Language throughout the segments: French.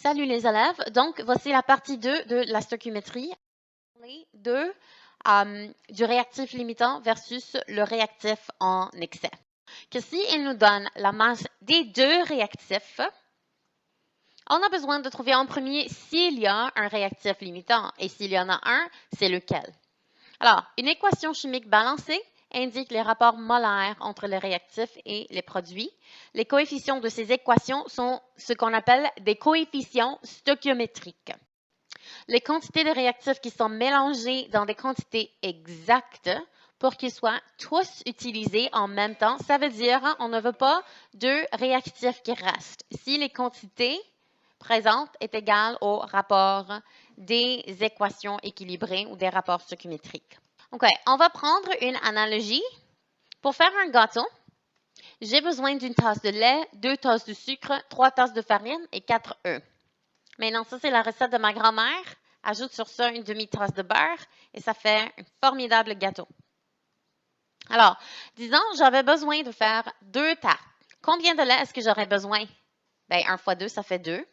Salut les élèves, donc voici la partie 2 de la stoichiométrie du réactif limitant versus le réactif en excès. Que si il nous donne la masse des deux réactifs, on a besoin de trouver en premier s'il y a un réactif limitant et s'il y en a un, c'est lequel. Alors, une équation chimique balancée indique les rapports molaires entre les réactifs et les produits. Les coefficients de ces équations sont ce qu'on appelle des coefficients stoichiométriques. Les quantités de réactifs qui sont mélangées dans des quantités exactes pour qu'ils soient tous utilisés en même temps, ça veut dire on ne veut pas deux réactifs qui restent. Si les quantités présentes est égale au rapport des équations équilibrées ou des rapports stoichiométriques. OK, on va prendre une analogie. Pour faire un gâteau, j'ai besoin d'une tasse de lait, 2 tasses de sucre, 3 tasses de farine et 4 œufs. Maintenant, ça, c'est la recette de ma grand-mère. Ajoute sur ça une demi-tasse de beurre et ça fait un formidable gâteau. Alors, disons, j'avais besoin de faire 2 tartes. Combien de lait est-ce que j'aurais besoin? Bien, 1 fois 2, ça fait 2.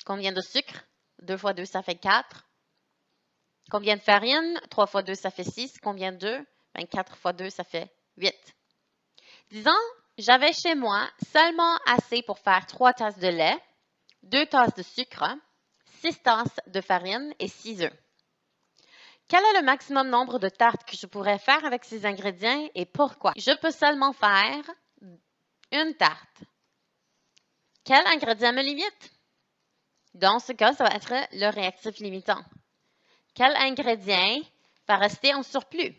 Combien de sucre? 2 fois 2, ça fait 4. Combien de farine? 3 fois 2, ça fait 6. Combien de 2? Ben, 4 fois 2, ça fait 8. Disons, j'avais chez moi seulement assez pour faire 3 tasses de lait, 2 tasses de sucre, 6 tasses de farine et 6 œufs. Quel est le maximum nombre de tartes que je pourrais faire avec ces ingrédients et pourquoi? Je peux seulement faire une tarte. Quel ingrédient me limite? Dans ce cas, ça va être le réactif limitant. Quel ingrédient va rester en surplus?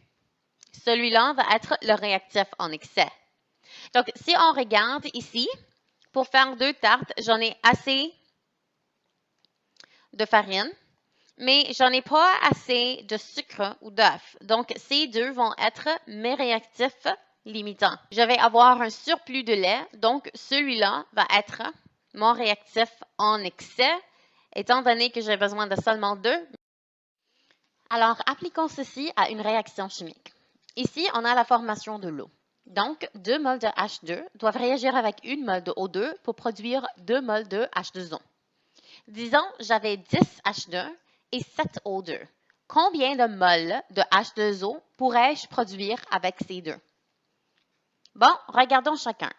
Celui-là va être le réactif en excès. Donc, si on regarde ici, pour faire 2 tartes, j'en ai assez de farine, mais j'en ai pas assez de sucre ou d'œuf. Donc, ces deux vont être mes réactifs limitants. Je vais avoir un surplus de lait, donc celui-là va être mon réactif en excès, étant donné que j'ai besoin de seulement 2. Alors, appliquons ceci à une réaction chimique. Ici, on a la formation de l'eau. Donc, 2 moles de H2 doivent réagir avec 1 mol de O2 pour produire 2 moles de H2O. Disons, j'avais 10 H2 et 7 O2. Combien de moles de H2O pourrais-je produire avec ces deux? Bon, regardons chacun.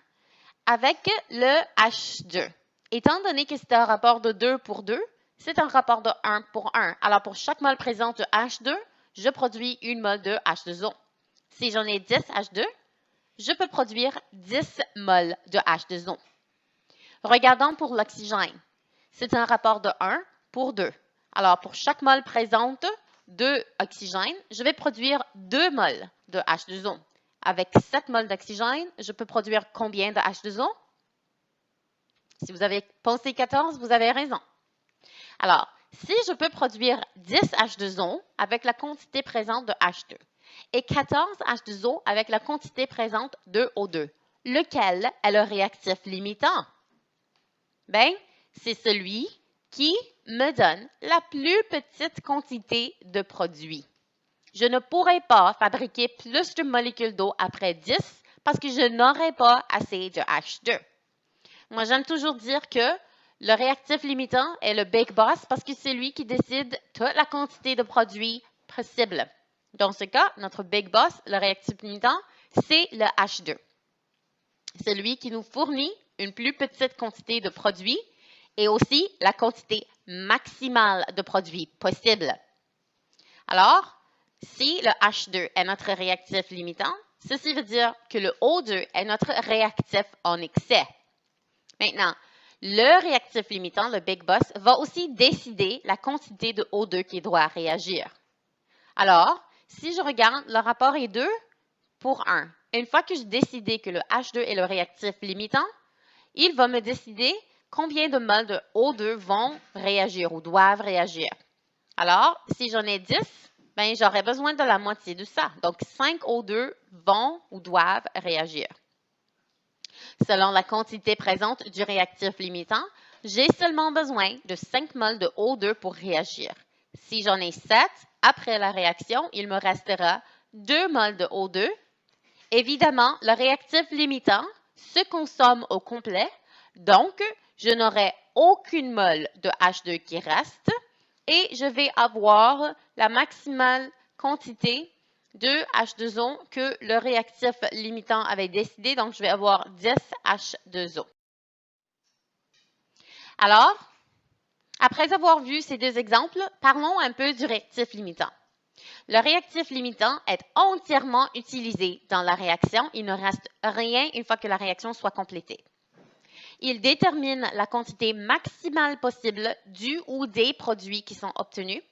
Avec le H2, étant donné que c'est un rapport de 2 pour 2, c'est un rapport de 1 pour 1. Alors, pour chaque mol présent de H2, je produis 1 mol de H2O. Si j'en ai 10 H2, je peux produire 10 moles de H2O. Regardons pour l'oxygène. C'est un rapport de 1 pour 2. Alors, pour chaque mol présente de oxygène, je vais produire 2 moles de H2O. Avec 7 moles d'oxygène, je peux produire combien de H2O? Si vous avez pensé 14, vous avez raison. Alors, si je peux produire 10 H2O avec la quantité présente de H2 et 14 H2O avec la quantité présente de O2, lequel est le réactif limitant? Bien, c'est celui qui me donne la plus petite quantité de produit. Je ne pourrai pas fabriquer plus de molécules d'eau après 10 parce que je n'aurai pas assez de H2. Moi, j'aime toujours dire que le réactif limitant est le big boss parce que c'est lui qui décide toute la quantité de produits possible. Dans ce cas, notre big boss, le réactif limitant, c'est le H2. C'est lui qui nous fournit une plus petite quantité de produits et aussi la quantité maximale de produits possible. Alors, si le H2 est notre réactif limitant, ceci veut dire que le O2 est notre réactif en excès. Maintenant, le réactif limitant, le big boss, va aussi décider la quantité de O2 qui doit réagir. Alors, si je regarde, le rapport est 2 pour 1. Une fois que j'ai décidé que le H2 est le réactif limitant, il va me décider combien de moles de O2 vont réagir ou doivent réagir. Alors, si j'en ai 10, ben, j'aurai besoin de la moitié de ça. Donc, 5 O2 vont ou doivent réagir. Selon la quantité présente du réactif limitant, j'ai seulement besoin de 5 moles de O2 pour réagir. Si j'en ai 7, après la réaction, il me restera 2 moles de O2. Évidemment, le réactif limitant se consomme au complet, donc je n'aurai aucune mole de H2 qui reste et je vais avoir la maximale quantité de H2O que le réactif limitant avait décidé. Donc, je vais avoir 10 H2O. Alors, après avoir vu ces deux exemples, parlons un peu du réactif limitant. Le réactif limitant est entièrement utilisé dans la réaction. Il ne reste rien une fois que la réaction soit complétée. Il détermine la quantité maximale possible du ou des produits qui sont obtenus.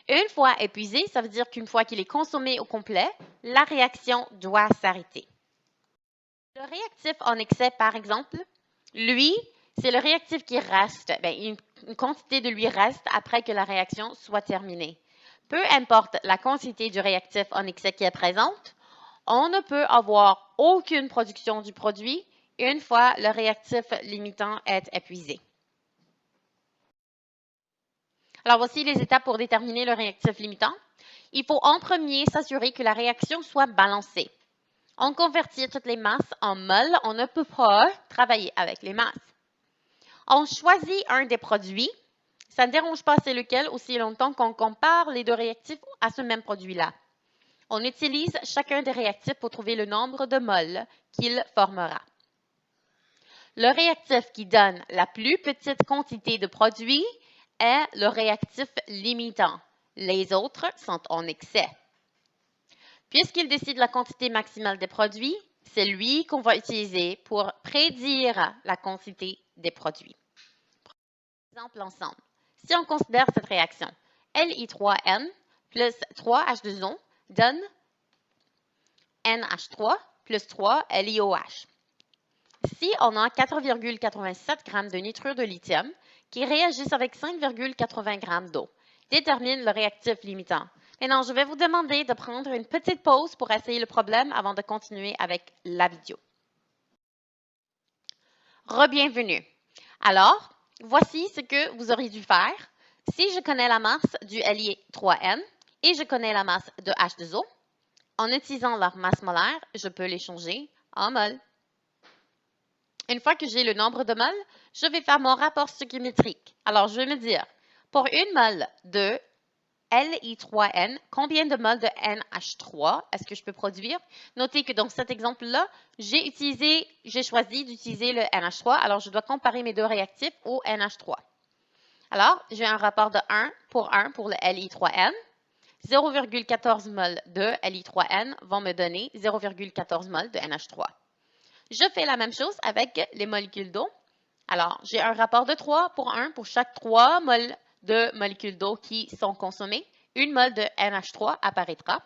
Une fois épuisé, ça veut dire qu'une fois qu'il est consommé au complet, la réaction doit s'arrêter. Le réactif en excès, par exemple, lui, c'est le réactif qui reste. Une quantité de lui reste après que la réaction soit terminée. Peu importe la quantité du réactif en excès qui est présente, on ne peut avoir aucune production du produit une fois le réactif limitant est épuisé. Alors, voici les étapes pour déterminer le réactif limitant. Il faut en premier s'assurer que la réaction soit balancée. On convertit toutes les masses en moles. On ne peut pas travailler avec les masses. On choisit un des produits. Ça ne dérange pas c'est lequel aussi longtemps qu'on compare les deux réactifs à ce même produit-là. On utilise chacun des réactifs pour trouver le nombre de moles qu'il formera. Le réactif qui donne la plus petite quantité de produit est le réactif limitant. Les autres sont en excès. Puisqu'il décide la quantité maximale des produits, c'est lui qu'on va utiliser pour prédire la quantité des produits. Exemple ensemble. Si on considère cette réaction, Li3N plus 3H2O donne NH3 plus 3 LiOH. Si on a 4,87 g de nitrure de lithium qui réagissent avec 5,80 g d'eau, détermine le réactif limitant. Maintenant, je vais vous demander de prendre une petite pause pour essayer le problème avant de continuer avec la vidéo. Re-bienvenue. Alors, voici ce que vous aurez dû faire. Si je connais la masse du Li3N et je connais la masse de H2O, en utilisant leur masse molaire, je peux les changer en moles. Une fois que j'ai le nombre de moles, je vais faire mon rapport stoichiométrique. Alors, je vais me dire, pour une mole de Li3N, combien de moles de NH3 est-ce que je peux produire? Notez que dans cet exemple-là, j'ai choisi d'utiliser le NH3. Alors, je dois comparer mes deux réactifs au NH3. Alors, j'ai un rapport de 1 pour le Li3N. 0,14 moles de Li3N vont me donner 0,14 moles de NH3. Je fais la même chose avec les molécules d'eau. Alors, j'ai un rapport de 3 pour 1 pour chaque 3 moles de molécules d'eau qui sont consommées. Une mole de NH3 apparaîtra.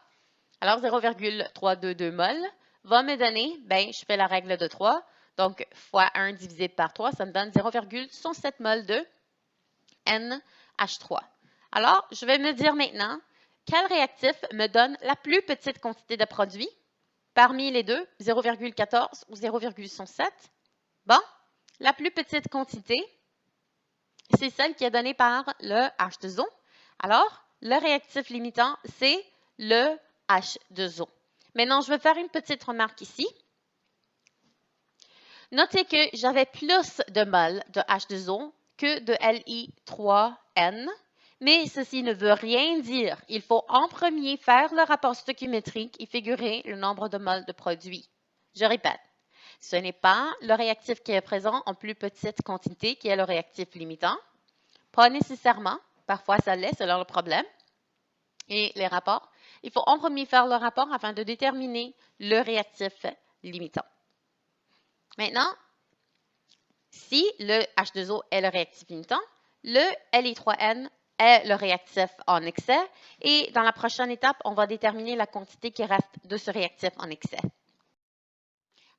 Alors, 0,322 moles va me donner, je fais la règle de 3. Donc, fois 1 divisé par 3, ça me donne 0,107 moles de NH3. Alors, je vais me dire maintenant, quel réactif me donne la plus petite quantité de produit? Parmi les deux, 0,14 ou 0,107. Bon, la plus petite quantité, c'est celle qui est donnée par le H2O. Alors, le réactif limitant, c'est le H2O. Maintenant, je vais faire une petite remarque ici. Notez que j'avais plus de moles de H2O que de Li3N, mais ceci ne veut rien dire. Il faut en premier faire le rapport stoichiométrique et figurer le nombre de moles de produit. Je répète, ce n'est pas le réactif qui est présent en plus petite quantité qui est le réactif limitant. Pas nécessairement. Parfois, ça l'est selon le problème. Et les rapports, il faut en premier faire le rapport afin de déterminer le réactif limitant. Maintenant, si le H2O est le réactif limitant, le Li3N est le réactif en excès et dans la prochaine étape, on va déterminer la quantité qui reste de ce réactif en excès.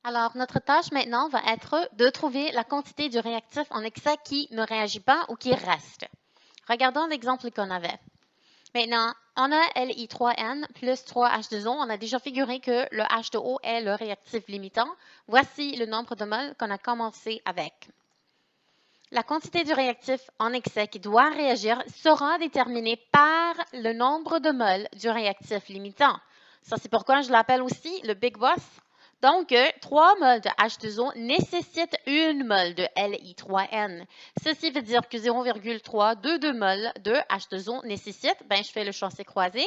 Alors, notre tâche maintenant va être de trouver la quantité du réactif en excès qui ne réagit pas ou qui reste. Regardons l'exemple qu'on avait. Maintenant, on a Li3N plus 3H2O. On a déjà figuré que le H2O est le réactif limitant. Voici le nombre de moles qu'on a commencé avec. La quantité du réactif en excès qui doit réagir sera déterminée par le nombre de moles du réactif limitant. Ça, c'est pourquoi je l'appelle aussi le Big Boss, Donc, 3 moles de H2O nécessitent 1 mole de Li3N. Ceci veut dire que 0,322 moles de H2O nécessitent, ben, je fais le chancé croisé,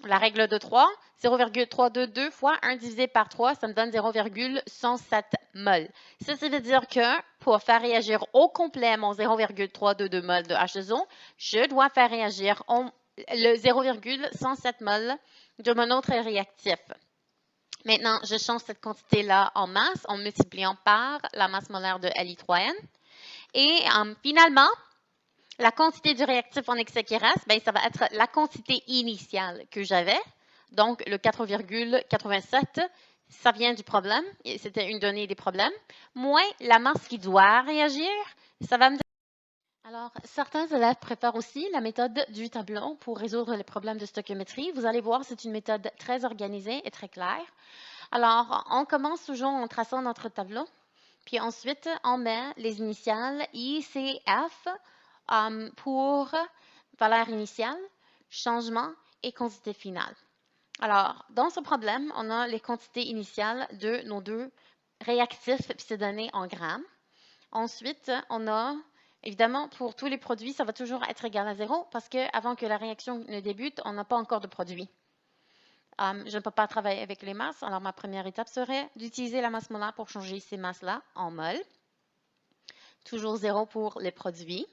la règle de 3, 0,322 fois 1 divisé par 3, ça me donne 0,107 moles. Ceci veut dire que pour faire réagir au complet mon 0,322 moles de H2O, je dois faire réagir le 0,107 moles de mon autre réactif. Maintenant, je change cette quantité-là en masse en multipliant par la masse molaire de Li3N. Et finalement, la quantité du réactif en excès qui reste, ben, ça va être la quantité initiale que j'avais. Donc, le 4,87, ça vient du problème. C'était une donnée des problèmes. Moins la masse qui doit réagir, ça va me donner. Alors, certains élèves préfèrent aussi la méthode du tableau pour résoudre les problèmes de stoichiométrie. Vous allez voir, c'est une méthode très organisée et très claire. Alors, on commence toujours en traçant notre tableau, puis ensuite, on met les initiales I, C, F pour valeur initiale, changement et quantité finale. Alors, dans ce problème, on a les quantités initiales de nos deux réactifs, puis c'est donné en grammes. Ensuite, on a, évidemment, pour tous les produits, ça va toujours être égal à 0 parce qu'avant que la réaction ne débute, on n'a pas encore de produit. Je ne peux pas travailler avec les masses, alors ma première étape serait d'utiliser la masse molaire pour changer ces masses-là en mol. Toujours 0 pour les produits.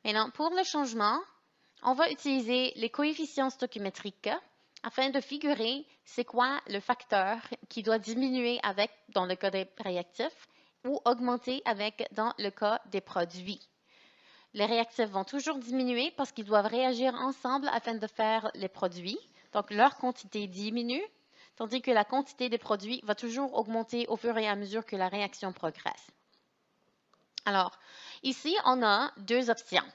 Maintenant, pour le changement, on va utiliser les coefficients stoichiométriques afin de figurer c'est quoi le facteur qui doit diminuer avec dans le cas des réactifs ou augmenter avec dans le cas des produits. Les réactifs vont toujours diminuer parce qu'ils doivent réagir ensemble afin de faire les produits. Donc, leur quantité diminue, tandis que la quantité des produits va toujours augmenter au fur et à mesure que la réaction progresse. Alors, ici, on a deux options.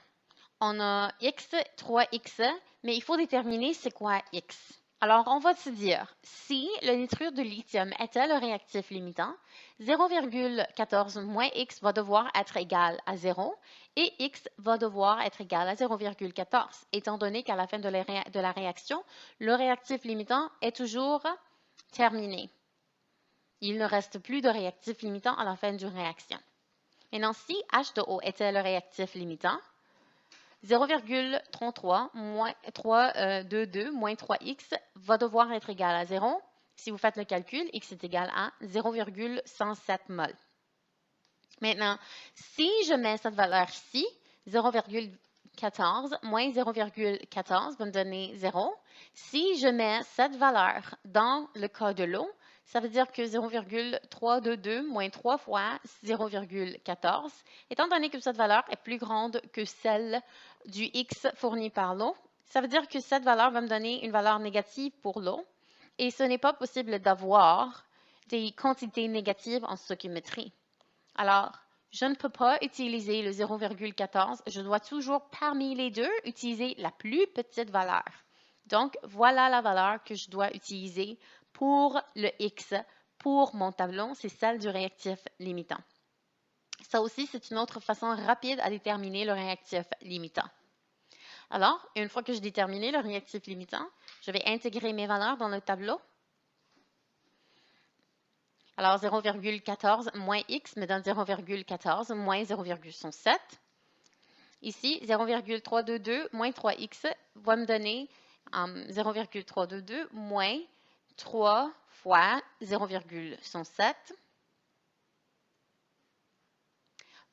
On a x, 3x, mais il faut déterminer c'est quoi x. Alors, on va se dire, si le nitrure de lithium était le réactif limitant, 0,14 moins x va devoir être égal à 0 et x va devoir être égal à 0,14, étant donné qu'à la fin de la réaction, le réactif limitant est toujours terminé. Il ne reste plus de réactif limitant à la fin d'une réaction. Maintenant, si H2O était le réactif limitant, 0,33 moins 322 moins 3x va devoir être égal à 0. Si vous faites le calcul, x est égal à 0,107 mol. Maintenant, si je mets cette valeur ici, 0,14 moins 0,14 va me donner 0. Si je mets cette valeur dans le cas de l'eau, ça veut dire que 0,322 moins 3 fois 0,14, étant donné que cette valeur est plus grande que celle du x fourni par l'eau, ça veut dire que cette valeur va me donner une valeur négative pour l'eau et ce n'est pas possible d'avoir des quantités négatives en stoichiométrie. Alors, je ne peux pas utiliser le 0,14, je dois toujours parmi les deux utiliser la plus petite valeur. Donc, voilà la valeur que je dois utiliser pour le x pour mon tableau, c'est celle du réactif limitant. Ça aussi, c'est une autre façon rapide à déterminer le réactif limitant. Alors, une fois que j'ai déterminé le réactif limitant, je vais intégrer mes valeurs dans le tableau. Alors, 0,14 moins x me donne 0,14 moins 0,107. Ici, 0,322 moins 3x va me donner 0,322 moins 3 fois 0,107.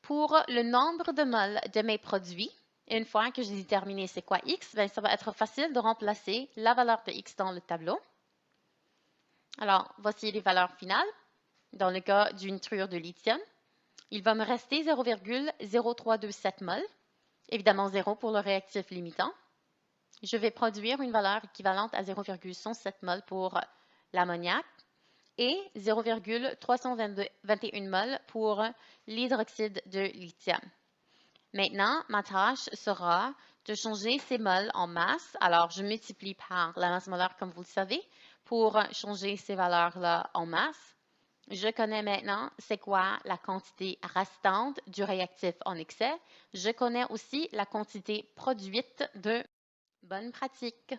Pour le nombre de moles de mes produits, une fois que j'ai déterminé c'est quoi x, bien, ça va être facile de remplacer la valeur de x dans le tableau. Alors, voici les valeurs finales. Dans le cas d'une nitrure de lithium, il va me rester 0,0327 mol, évidemment 0 pour le réactif limitant. Je vais produire une valeur équivalente à 0,107 mol pour l'ammoniac et 0,321 mol pour l'hydroxyde de lithium. Maintenant, ma tâche sera de changer ces mols en masse. Alors, je multiplie par la masse molaire, comme vous le savez, pour changer ces valeurs-là en masse. Je connais maintenant c'est quoi la quantité restante du réactif en excès. Je connais aussi la quantité produite de bonne pratique.